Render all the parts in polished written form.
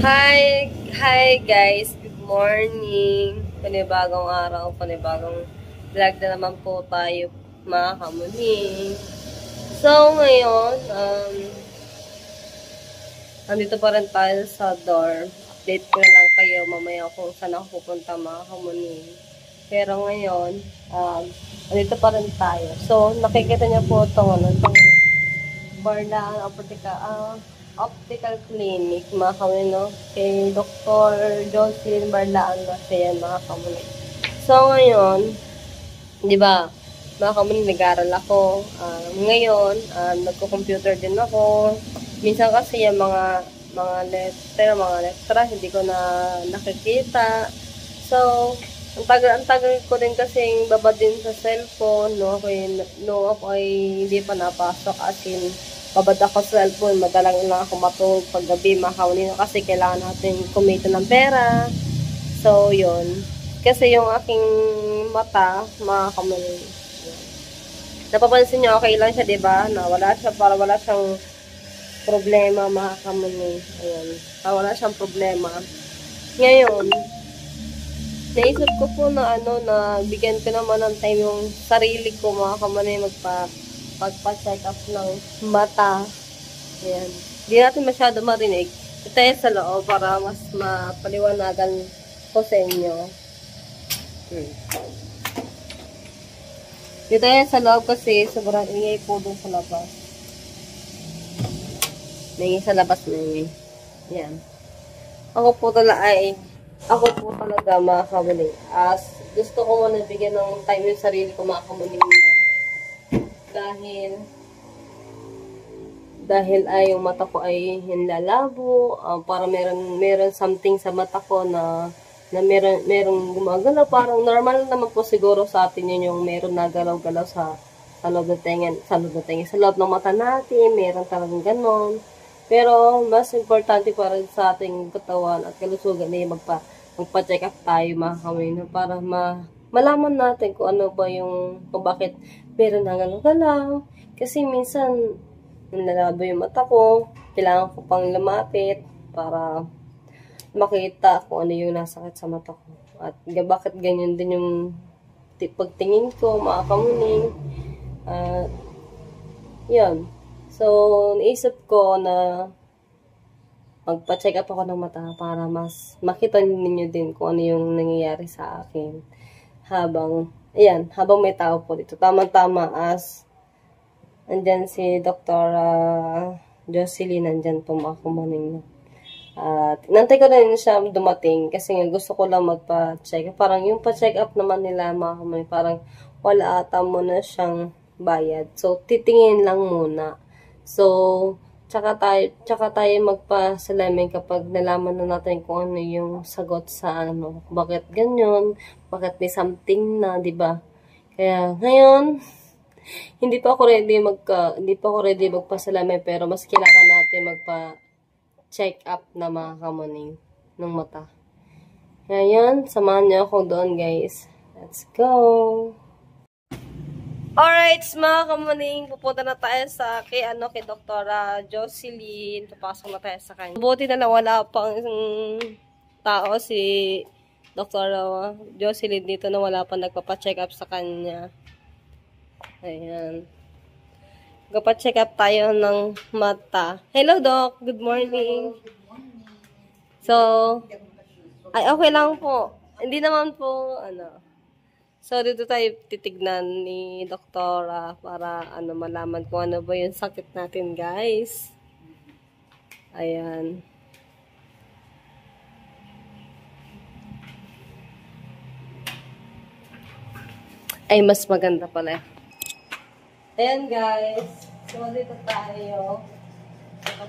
Hi guys, good morning. Panibagong araw, panibagong vlog na naman po tayo mga kamuning. So ngayon, nandito pa rin tayo sa dorm. Update ko na lang kayo mamaya kung saan ako pupunta mga kamuning. Pero ngayon, nandito pa rin tayo. So nakikita niyo po itong Barlaan Optical Clinic, mga kamunin, no? Kay Dr. Jocelyn Barlaan na siya yan, mga kamunin. So, ngayon, di ba, mga kamunin, nag-aaral ako. Ngayon, nagko-computer din ako. Minsan kasi yung mga letra, hindi ko na nakikita. So, ang tagal ko din kasing babad din sa cellphone, no ako ay hindi pa napasok, as in, babad ako sa cellphone, madalang lang ako matulog paggabi, mga kamunin, kasi kailangan natin kumita ng pera. So, yun. Kasi yung aking mata, mga kamunin, napapansin nyo, okay lang siya, diba? Na wala siyang problema, mga kamunin. Ayan. Wala siyang problema. Ngayon, naisip ko po na na bigyan ko naman ng time yung sarili ko, mga kamanay, magpa-check up ng mata. Ayan. Hindi natin masyado marinig. Ito tayo sa loob para mas mapaliwanagan ko sa inyo. Dito tayo sa loob kasi sobrang ingay po dun sa labas. May sa labas na ingay. Ayan. Ako po talaga, mga kamuning, as gusto ko muna bigyan ng time yung sarili ko, mga kamuning, dahil ay yung mata ko ay hinlalabo, para meron something sa mata ko na merong gumagalaw. Parang normal naman po siguro sa atin yun, yung meron na galaw-galaw sa loob ng tenga, sa loob ng mata natin, meron talagang ganon. Pero mas importante para sa ating katawan at kalusugan ay magpa-check up tayo, mga kamuning, para malaman natin kung ano ba kung bakit meron na galaw-galaw. Kasi minsan, nalalabo yung mata ko, kailangan ko pang lumapit para makita kung ano yung nasakit sa mata ko. At bakit ganyan din yung pagtingin ko, mga kamuning. Yan. So, naisip ko na magpa-check up ako ng mata para mas makita ninyo din kung ano yung nangyayari sa akin habang may tao po dito. Tama-tama, as andyan si Dr. Jocelyn, nandyan po, mga kamuning. At nantay ko rin siya dumating kasi nga gusto ko lang magpa-check up. Parang yung pa-check up naman nila, mga kamuning, parang wala ata mo na siyang bayad. So, titingin lang muna. So, tsaka tayo magpasalamin kapag nalaman na natin kung ano yung sagot sa bakit ganyan, bakit may something na, 'di ba? Kaya ngayon, hindi pa ako ready magpasalamin, pero mas kailangan natin magpa-check up na, mga kamuning, ng mata. Kaya yan, samahan niyo ako doon, guys. Let's go! Alright, mga kamuning, pupunta na tayo kay Dr. Jocelyn. Papasok na tayo sa kanya. Buti na lang wala pang isang tao, si Dr. Jocelyn dito, na wala pang nagpapacheck up sa kanya. Ayan. Nagpapacheck up tayo ng mata. Hello, Doc. Good morning. So, ay okay lang po. Hindi naman po, So, dito tayo titignan ni Doktora para malaman kung ano ba yung sakit natin, guys. Ayan. Ay, mas maganda pala. Ayan, guys. So, dito tayo.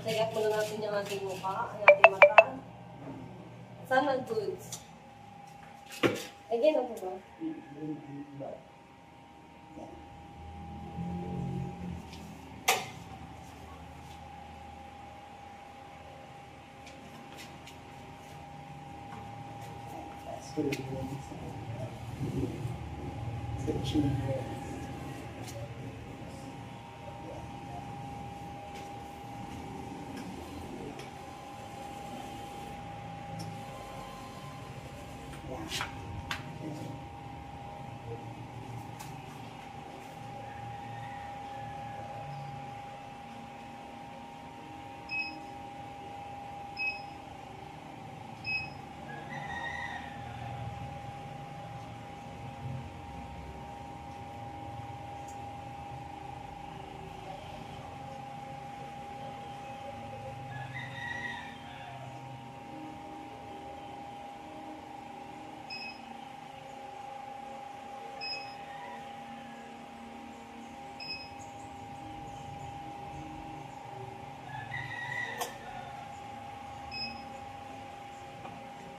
Check up muna natin yung ating mukha, ang ating mata. Sana goods. Again, ako ba?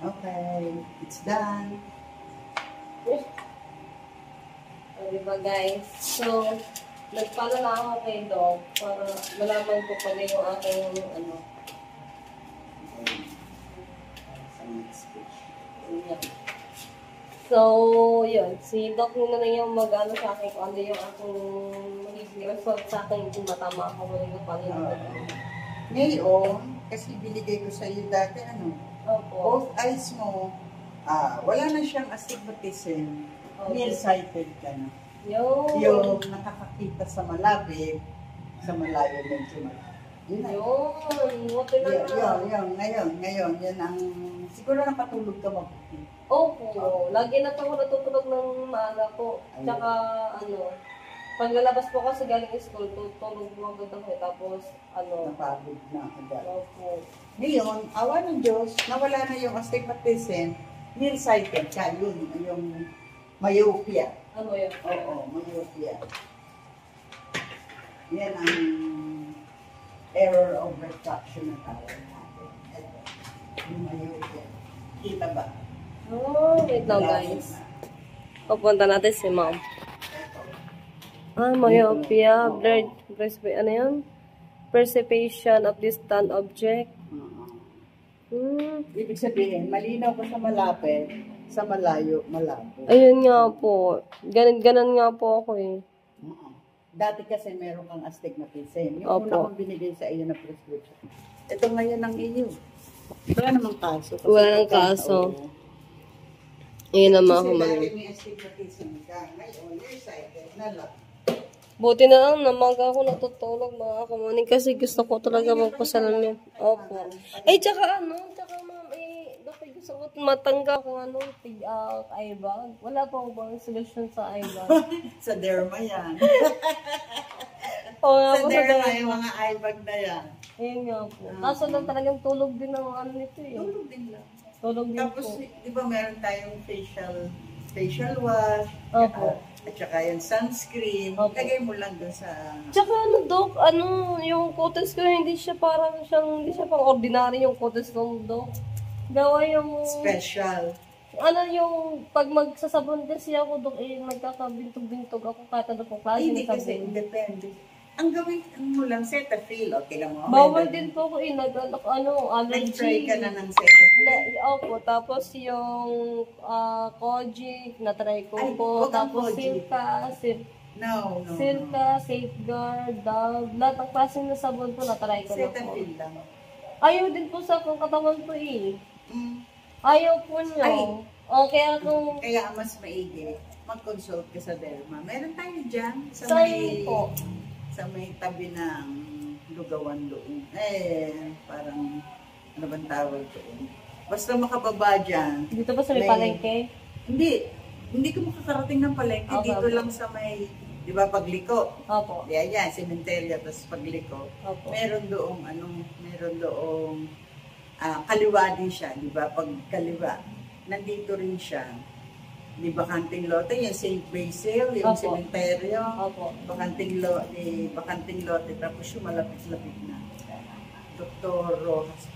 Okay, it's done. O, diba guys? So, nagpala na ako kay Doc para malaman ko pala yung aking ano. So, yun. Si Doc na lang yung mag-ano sa akin kung ano yung aking magiging result sa akin kung matama ako muli ko pala yung Ngayon, kasi binigay ko sa iyo dati, Opo. both eyes mo, wala na siyang astigmatism, nearsighted ka na. Yung nakakakita sa malapit, sa malayo medyo malapit. Yun na. Buti na Ngayon, yan ang, siguro nakatulog ka mabuti. Opo. Lagi na po ako natutulog ng maaga po. Tsaka, paglalabas po kasi galing school, tutulog mo agad ako tapos, Napagod na agad. Opo. Ngayon, awa ng Diyos, nawala na yung astigmatism, nearsighted ka, yun, yung myopia. Ano yun? Oo, myopia. Yan ang error of refraction na tawag natin. Ito, yung myopia. Kita ba? Wait lang guys. Pupunta natin si ma'am. Myopia, blurred, ano yun? Perception of distant object. Ibig sabihin, malinaw ko sa malapit, sa malayo, malabo. Ayun nga po. Ganun nga po ako eh. Dati kasi meron kang astigmatism. Yung Opo. una kong binigay sa iyo na prescription. Ito ngayon ang iyo. Wala namang kaso. Wala nang kaso. Ayun naman ako Kasi mag- dahil may astigmatism ka, ngayon, nearsighted na lang. Buti na lang, namaga ako natutulog mga kamuning kasi gusto ko talaga magpasalamin. Opo. Tsaka ma'am, bakit gusto ko matangga kung eye bag. Wala pa ako bang solusyon sa eye bag? Sa derma yan. Oo nga Sa po, derma, yung mga eye bag na yan. Ayun nga po. Kaso lang talagang tulog din ang nito eh. Tulog din lang. Tulog din Tapos, po. di ba meron tayong facial wash, Opo. at saka yung sunscreen, Opo. lagay mo lang dun sa... Tsaka Dok, yung cutis ko, hindi siya pang ordinary yung cutis ko, Dok. Gawa yung... Special. Yung pag magsasabon kasi ako, Dok, nagkakabintog-bintog ako kahit ano pong klase Hindi ng kasi, sabon. depende. Ang gawin mo lang, Cetaphil, okay lang mo. Bawal din po ako allergy. Nag-try ka na ng Cetaphil. Opo, tapos yung Kojic, na-try ko Ay, po. wag ang Tapos Kojic. No. Silka, Safeguard, Dove, lahat ng klase ng sabon po na-try ko na po. Cetaphil lang. Ayaw din po sa akong katawan ko eh. Mm. Ayaw po niyo. Ay. Kaya kung Kaya mas maigi, mag-consult ka sa derma. Meron tayo dyan sa saan po? sa may tabi ng Lugawan doon. Parang, ano bang tawag doon? Basta makababa dyan. Dito ba sa may palengke? Hindi ko makakarating ng palengke. Okay, Dito okay. lang sa may, di ba, pagliko. Opo. Yan, sementerya, tapos pagliko. Opo. Meron doong, kaliwa din siya, di ba, pag kaliwa. Nandito rin siya. Di Bakanting Lote, yung St. Basil, yung Opo. sementeryo. Opo. Bakanting Lote, tapos yung malapit-lapit na. Dr. Rojas.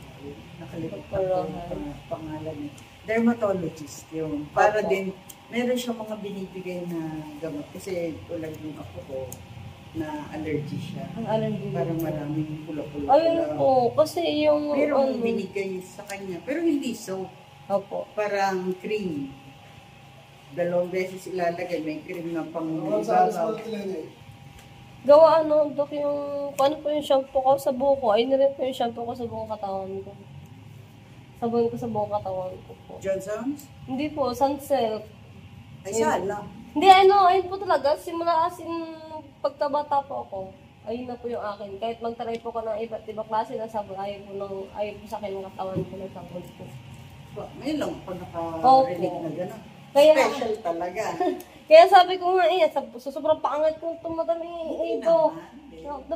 Nakalimutan Dr. ko Rojas. yung pangalan niya. Dermatologist yun. Para Opo. din, meron siyang mga binibigay na gamot. Kasi tulad yung ako ko, na allergy siya. Ang allergy. Parang maraming pula-pula. Ayun po, kasi yung Meron binigay sa kanya. Pero hindi soap. Opo. Parang cream. 2 beses ilalagay. May cream na pang ibabaw. Gawa Dok, paano po yung shampoo ko sa buko? Ay, rin po yung shampoo ko sa buong katawan ko. Sabon ko sa buong katawan ko po. Johnson's? Hindi po, Sunsilk. Ay, sala. Hindi, ayun po talaga. Simula as in, pagkabata po ako, ayun na po yung akin. Kahit magtaray po ko ng iba't ibang klase ng sabon, ayaw po sa akin ng katawan ko ng sabon ko. Ngayon lang pag nakarinig na gano'n. Kaya, Special talaga. Kaya sabi ko nga sa sobrang pangit kong tumatami ito.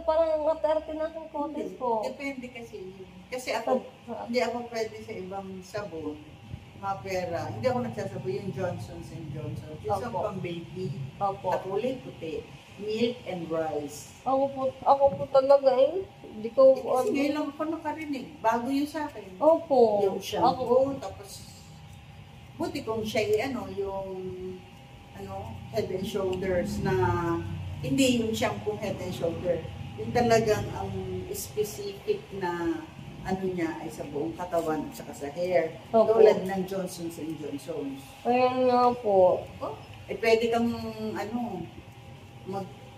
Parang materte na akong kotes po. Depende kasi. Kasi ako, hindi ako pwede sa ibang sabon. Mapera. Hindi ako nagsasabo yung Johnson's & Johnson's. Yung sa pang baby. Na kulay puti. Milk and rice. Ako po talaga Hindi ko... Kasi ngayon lang ako nakarinig. Bago yun sa akin. Opo. Yung shampoo. Tapos, buti kung siya yung Head and Shoulders na hindi yung shampoo Head and Shoulder. Yung talagang ang specific na niya ay sa buong katawan at saka sa hair. Tulad ng Johnson's & Johnson's. Ayun nga po. Pwede kang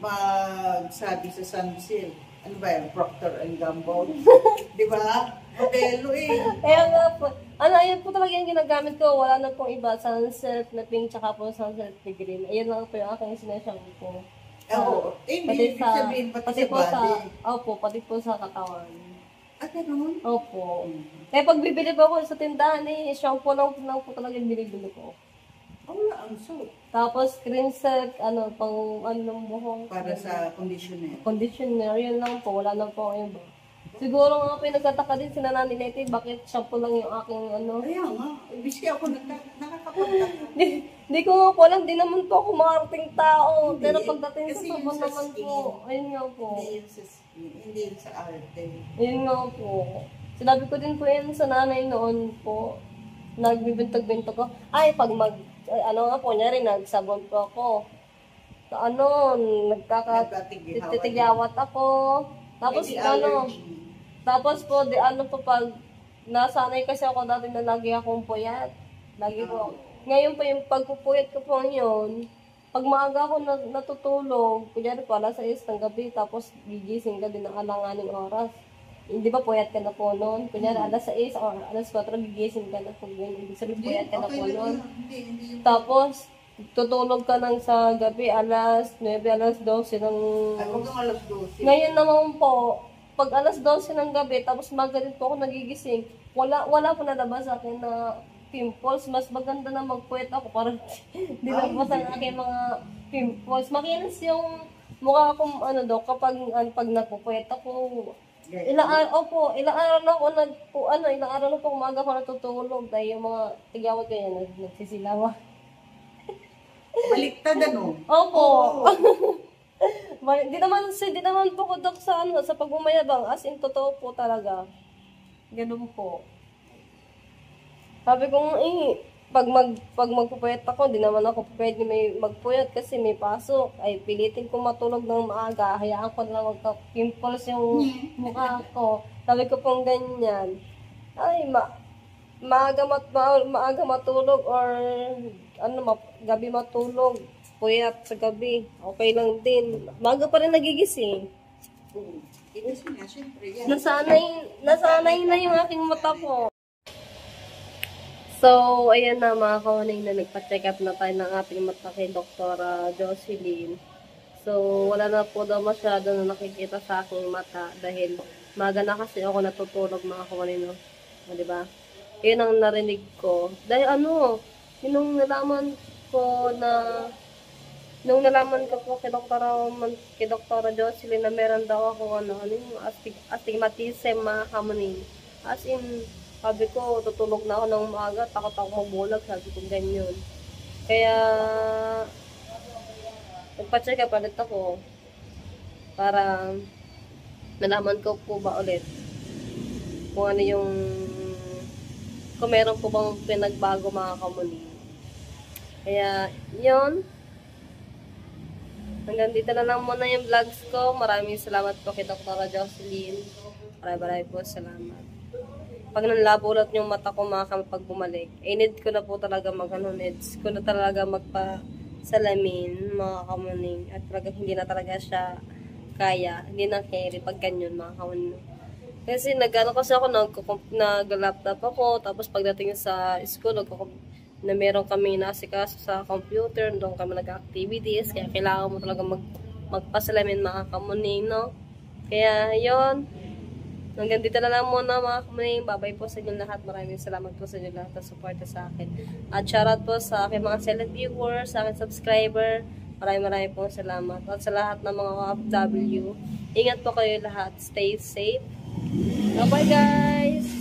magsabi sa Sunsilk. Ano ba yan? Procter & Gamble. Di ba? Modelo Kaya nga po. Ayun po talaga yung ginagamit ko. Wala na pong iba. Sunsilk na pink, tsaka po Sunsilk na green. Ayun lang po yung aking sinashampoo. Hindi sabihin pati sa body. Pati po sa katawan. Ganun? Opo. Kaya pag bibili po ako sa tindahan, shampoo lang po talaga yung binibili ko. Wala ang soap. Tapos, cream set, pang ng buhok. Para sa conditioner. Conditioner, yun lang po. Wala na po yung iba. Siguro nga po yung nagtataka din si Nanay Leti, bakit shampoo lang yung aking Kaya nga. Biski ako nakakapagtaka. Di ko nga po alam, di naman po ako maarating tao. Pero pagdating sa sabon naman po, ayun nga po. Hindi yun sa arte. Ayun nga po. Sinabi ko din po yun sa nanay noon po. Nagbibintag-bintag ko. Pag nyari, nagsabon po ako. Nagtitigyawat ako. Tapos po, pag nasanay kasi ako dati na lagi akong puyat. Ngayon pa yung pagpupuyat ko po yun, pag maaga ako natutulog, kunyari po, alas 6 ng gabi, tapos gigising ka din ng alanganing oras. Hindi ba puyat ka na po noon? Kunyari, alas 6 o alas 4, gigising ka na po. Ibig sabihin, puyat ka na po noon. Tapos, tutulog ka lang sa gabi, alas 9, alas 12 ng... Huwag kang alas 12. Ngayon naman po, pag alas 12 ng gabi, tapos magalit po ako nagigising, wala po nalabas sa akin na pimples. Mas maganda na magpuyat ako para di labas ang aking mga pimples. Makinis yung mukha akong kapag nagpupuyat ako. Ilang araw po umaga ako natutulog dahil yung mga tigawat ko yan nagsisilawa. Baliktad Opo. Di naman po ko dok sa pagbumayabang, as in totoo po talaga. Ganun po. Sabi ko pag magpupuyat ako, di naman ako pwede may magpuyat kasi may pasok. Ay, pilitin ko matulog ng maaga. Hayaan ko na lang magka-pimples yung mukha ko. Sabi ko pong ganyan. Ay, maaga matulog or gabi matulog. Puyat sa gabi. Okay lang din. Maaga pa rin nagigising. Nasanay na yung aking mata po. So, ayan na mga kawaning na nagpa-check up na tayo ng ating mata kay Dr. Jocelyn. So, wala na po daw masyado na nakikita sa aking mata dahil maga na kasi ako natutulog mga kawaning. Diba? Yun ang narinig ko. Dahil nung nalaman ko po kay Dr. Jocelyn na meron daw ako yung astigmatism mga kawaning. As in, sabi ko, tutulog na ako ng maaga, takot ako mabulag, sabi ko ganyan. Kaya, nagpa-check up ulit ako para nalaman ko po ba ulit kung kung meron po bang pinagbago mga kamuli. Kaya, yun. Hanggang dito na lang muna yung vlogs ko. Maraming salamat po kay Dr. Jocelyn. Maraming po salamat. Pag nanlabo ulit yung mata ko pag bumalik, need ko na po talaga needs ko na talaga magpa-salamin mga kamuning at talaga hindi na talaga siya kaya, hindi na carry pag ganyan mga kamuning. Kasi kasi ako, nag-laptop ako, tapos pagdating sa school, na meron kami nasikaso sa computer, doon kami nag-activities, kaya kailangan mo talaga magpasalamin mga kamuning, no? Kaya, yon. Hanggang dito na lang muna mga kamuning. Babay po sa inyo lahat. Maraming salamat po sa inyo lahat na suporta sa akin. At shoutout po sa aking mga silent viewers, sa aking subscriber. Maraming po salamat. At sa lahat ng mga OFW, ingat po kayo lahat. Stay safe. Bye-bye guys!